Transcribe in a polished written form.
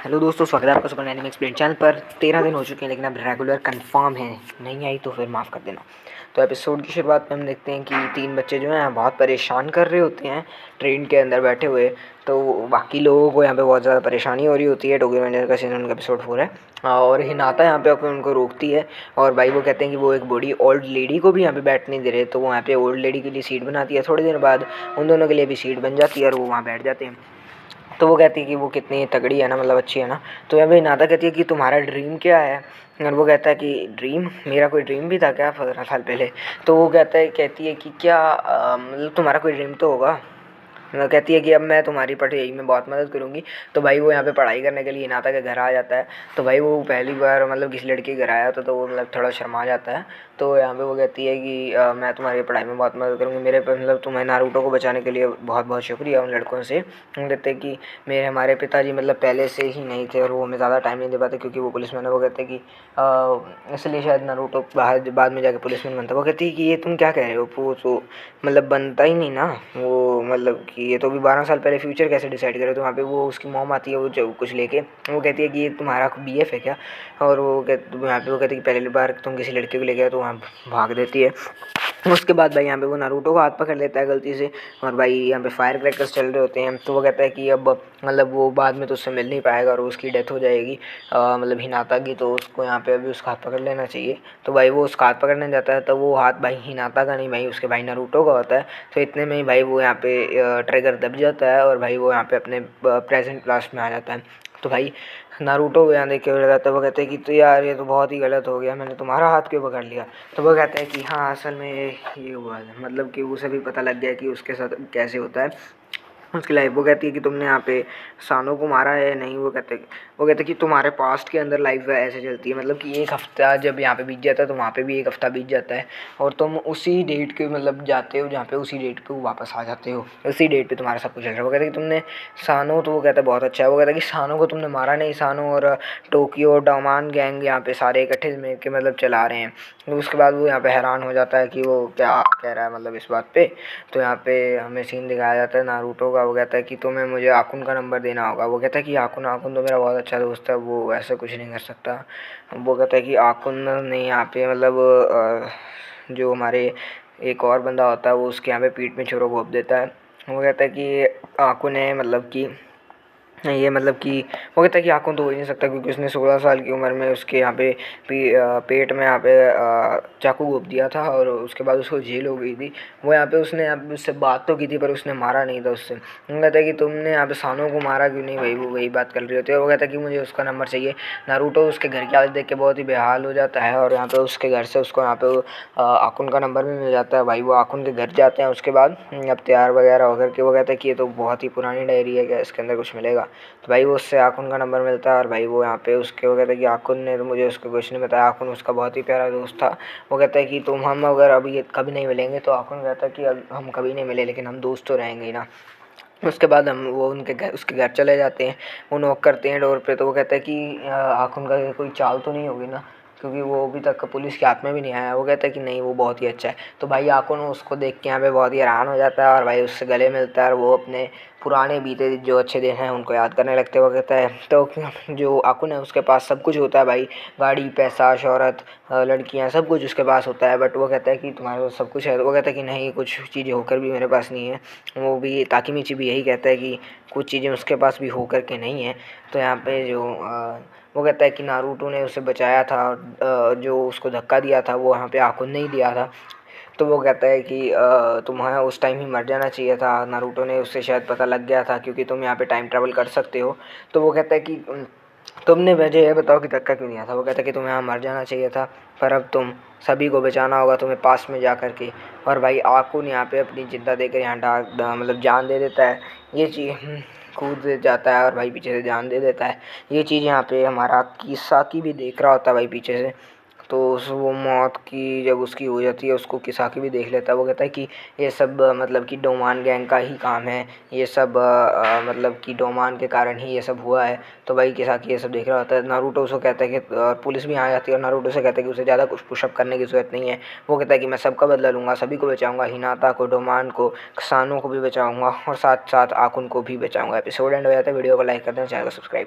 Hello दोस्तों, स्वागत है आपका सुपर एनिमे एक्सप्लेन चैनल पर। 13 दिन हो चुके हैं लेकिन अब रेगुलर कंफर्म है, नहीं आई तो फिर माफ़ कर देना। तो एपिसोड की शुरुआत में हम देखते हैं कि 3 बच्चे जो हैं बहुत परेशान कर रहे होते हैं ट्रेन के अंदर बैठे हुए। तो बाकी लोगों को यहाँ पे बहुत ज़्यादा परेशानी हो रही होती है। टोक्यो रेंजर का सीजन का एपिसोड 4 है। और हिनाता यहाँ पे आकर उनको रोकती है और भाई वो कहते हैं कि वो एक बूढ़ी ओल्ड लेडी को भी यहाँ पे बैठने दे रहे। तो वो यहाँ पे ओल्ड लेडी के लिए सीट बनाती है। थोड़ी देर बाद उन दोनों के लिए भी सीट बन जाती है और वो वहाँ बैठ जाते हैं। तो वो कहती है कि वो कितनी तगड़ी है ना, मतलब अच्छी है ना। तो यहाँ पे नादा कहती है कि तुम्हारा ड्रीम क्या है। और वो कहता है कि ड्रीम, मेरा कोई ड्रीम भी था क्या 15 साल पहले। तो वो कहती है कि क्या मतलब तुम्हारा कोई ड्रीम तो होगा। कहती है कि अब मैं तुम्हारी पढ़ाई में बहुत मदद करूँगी। तो भाई वो यहाँ पे पढ़ाई करने के लिए हिनाता के घर आ जाता है। तो भाई वो पहली बार मतलब किसी लड़के के घर आया तो वो मतलब थोड़ा शर्मा जाता है। तो यहाँ पे वो कहती है कि मैं तुम्हारी पढ़ाई में बहुत मदद करूँगी। मेरे मतलब तुम्हें नारुतो को बचाने के लिए बहुत बहुत शुक्रिया उन लड़कों से। हम कहते हैं कि हमारे पिताजी मतलब पहले से ही नहीं थे और वो हमें ज़्यादा टाइम नहीं दे पाते क्योंकि वो पुलिसमैन है। वो कहते हैं कि इसलिए शायद नारुतो बाद में जाके पुलिसमैन बनता है। वो कहती है कि ये तुम क्या कह रहे हो, वो तो मतलब बनता ही नहीं ना वो, मतलब कि ये तो अभी 12 साल पहले फ्यूचर कैसे डिसाइड करे। तो वहाँ पे वो उसकी मॉम आती है वो जो कुछ लेके। वो कहती है कि ये तुम्हारा BF है क्या। और वो यहाँ पे वो कहती है कि पहली बार तुम किसी लड़के को लेके आए तो वहाँ भाग देती है। उसके बाद भाई यहाँ पे वो नारुतो का हाथ पकड़ लेता है गलती से। और भाई यहाँ पे फायर क्रैकर्स चल रहे होते हैं। तो वो कहता है कि अब मतलब वो बाद में तो उससे मिल नहीं पाएगा और उसकी डेथ हो जाएगी मतलब हिनाता की। तो उसको यहाँ पे अभी उसका हाथ पकड़ लेना चाहिए। तो भाई वो उसका हाथ पकड़ने जाता है तो वो हाथ भाई हिनाता का नहीं, भाई उसके भाई नारुतो का होता है। तो इतने में ही भाई वो यहाँ पे ट्रिगर दब जाता है और भाई वो यहाँ पे अपने प्रेजेंट लास्ट में आ जाता है। तो भाई नारुतो को यहाँ देख के हो जाता है। वो कहते हैं कि तो यार ये तो बहुत ही गलत हो गया, मैंने तुम्हारा हाथ क्यों पकड़ लिया। तो वो कहते हैं कि हाँ असल में ये हुआ है, मतलब कि उसे भी पता लग गया कि उसके साथ कैसे होता है उसकी लाइफ। वो कहती है कि तुमने यहाँ पे सानों को मारा है नहीं। वो कहते कि तुम्हारे पास्ट के अंदर लाइफ ऐसे चलती है, मतलब कि एक हफ्ता जब यहाँ पे बीत जाता है तो वहाँ पे भी एक हफ्ता बीत जाता है और तुम उसी डेट के मतलब जाते हो जहाँ पे उसी डेट पे वापस आ जाते हो, उसी डेट पे तुम्हारा सब कुछ चल रहा है। वो कहते कि तुमने सानो, तो वो कहता है बहुत अच्छा है। वो कहता है कि सानो को तुमने मारा नहीं, सानो और टोक्यो डोमान गैंग यहाँ पे सारे इकट्ठे मिल के मतलब चला रहे हैं। तो उसके बाद वो यहाँ पे हैरान हो जाता है कि वो क्या कह रहा है मतलब इस बात पे। तो यहाँ पे हमें सीन दिखाया जाता है नारुतो का। वो कहता है कि तुम्हें मुझे आकुन का नंबर देना होगा। वो कहता है कि आकुन आकुन तो मेरा बहुत अच्छा दोस्त है, वो ऐसा कुछ नहीं कर सकता। वो कहता है कि आकुन ने यहाँ पे मतलब जो हमारे एक और बंदा होता है वो उसके यहाँ पे पीठ में छुरा घोंप देता है। वो कहता है कि आकुन है मतलब कि ये मतलब कि वो कहता है कि आकुन तो हो ही नहीं सकता क्योंकि उसने 16 साल की उम्र में उसके यहाँ पे पेट में यहाँ पे चाकू घोंप दिया था और उसके बाद उसको जेल हो गई थी। वो यहाँ पे उसने उससे बात तो की थी पर उसने मारा नहीं था उससे। वो कहता है कि तुमने यहाँ पे सानों को मारा क्यों नहीं, भाई वो वही बात कर रही होती है। वो कहता है कि मुझे उसका नंबर चाहिए। नारुतो उसके घर की हालत देख के बहुत ही बेहाल हो जाता है और यहाँ पे उसके घर से उसको यहाँ पे आकुन का नंबर भी मिल जाता है। भाई वो आकुन के घर जाते हैं। उसके बाद अब तैयार वगैरह होकर के वो कहता है कि ये तो बहुत ही पुरानी डायरी है, क्या इसके अंदर कुछ मिलेगा। तो भाई वो उससे आकुन का नंबर मिलता है और भाई वो यहाँ पे उसके वो कहता है कि आकुन ने तो मुझे उसको कुछ नहीं बताया, आकुन उसका बहुत ही प्यारा दोस्त था। वो कहता है कि तुम हम अगर अभी कभी नहीं मिलेंगे। तो आकुन कहता है कि अब हम कभी नहीं मिले लेकिन हम दोस्त तो रहेंगे ही ना। उसके बाद हम वो उनके घर उसके घर चले जाते हैं। वो नॉक करते हैं डोर पे। तो वो कहता है कि आकुन का कोई चाल तो नहीं होगी ना, क्योंकि वो अभी तक पुलिस के हाथ में भी नहीं आया। वो कहता है कि नहीं वो बहुत ही अच्छा है। तो भाई आकुन उसको देख के यहाँ पे बहुत ही हैरान हो जाता है और भाई उससे गले मिलता है और वो अपने पुराने बीते जो अच्छे दिन हैं उनको याद करने लगते हैं। वो कहता है तो जो आकुन है उसके पास सब कुछ होता है भाई, गाड़ी पैसा शोहरत लड़कियाँ सब कुछ उसके पास होता है। बट वो कहता है कि तुम्हारे पास सब कुछ है। तो वो कहता है कि नहीं कुछ चीज़ें होकर भी मेरे पास नहीं है। वो भी ताकीमीची भी यही कहता है कि कुछ चीज़ें उसके पास भी हो कर के नहीं है। तो यहाँ पे जो वो कहता है कि नारुतो ने उसे बचाया था, जो उसको धक्का दिया था वो यहाँ पे आकुन ने ही दिया था। तो वो कहता है कि तुम्हें उस टाइम ही मर जाना चाहिए था, नारुतो ने उससे शायद पता लग गया था क्योंकि तुम यहाँ पे टाइम ट्रैवल कर सकते हो। तो वो कहता है कि तुमने मुझे ये बताओ कि धक्का क्यों दिया था। वो कहता है कि तुम्हें यहाँ मर जाना चाहिए था पर अब तुम सभी को बचाना होगा तुम्हें पास में जा कर के। और भाई आकुन यहाँ पे अपनी जिंदा देकर यहाँ मतलब जान दे देता है। ये चीज़ कूद जाता है और भाई पीछे से जान दे देता है। ये चीज़ यहाँ पे हमारा किसाकी भी देख रहा होता है भाई पीछे से। तो उस वो मौत की जब उसकी हो जाती है उसको किसाकी भी देख लेता है। वो कहता है कि ये सब मतलब कि डोमान गैंग का ही काम है, ये सब मतलब कि डोमान के कारण ही ये सब हुआ है। तो भाई किसाकी ये सब देख रहा होता है। नारुतो उसको कहता है कि पुलिस भी आ जाती है और नारुतो से कहता है कि उसे ज़्यादा कुछ पुशअप करने की ज़रूरत नहीं है। वो कहता है कि मैं सबका बदला लूँगा, सभी को बचाऊँगा, हिनाता को, डोमान को, सानो को भी बचाऊँगा और साथ साथ आकुन को भी बचाऊँगा। एपिसोड एंड हो जाता है। वीडियो को लाइक कर दें, चैनल को सब्सक्राइब।